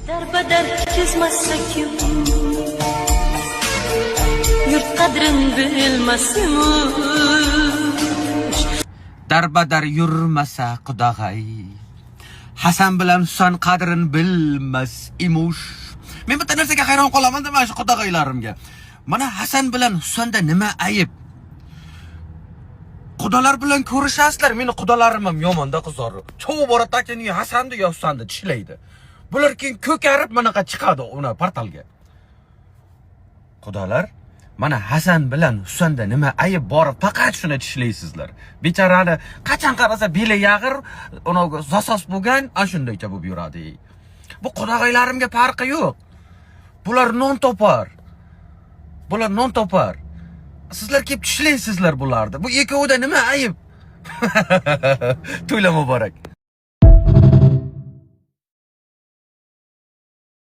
Darbadar kezmasa kim, yurt qadrin bilmasimish. Darbadar yurmasa qudag'ay, Hasan bilan Husan qadrin bilmas imush. Men bitta narsaga hayron qolaman-da mana shu qudag'aylarimga. Mana Hasan bilan Husanda nima ayib? Qudalar bilan ko'rishasizlar. Meni qudalarim ham yomonda qizarib. Chov boratdan yo Hasanni yo Husanni tishlaydi. Bular keyin ko'karib manaqa chiqadi uni portalga. Qudalar, mana Hasan bilan Husanda nima ayib bor, faqat shuni tishlaysizlar. Bechorani qachon qarasa beli yag'ir, uni zasos bo'lgan, ashundaycha bo'lib yuradi. Bu qudag'aylarimga farqi yo'q. Bular non topar. Bular non topar. Sizlar kelib tishlaysizlar bularni. Bu ikkovida nima ayib? To'ylar muborak.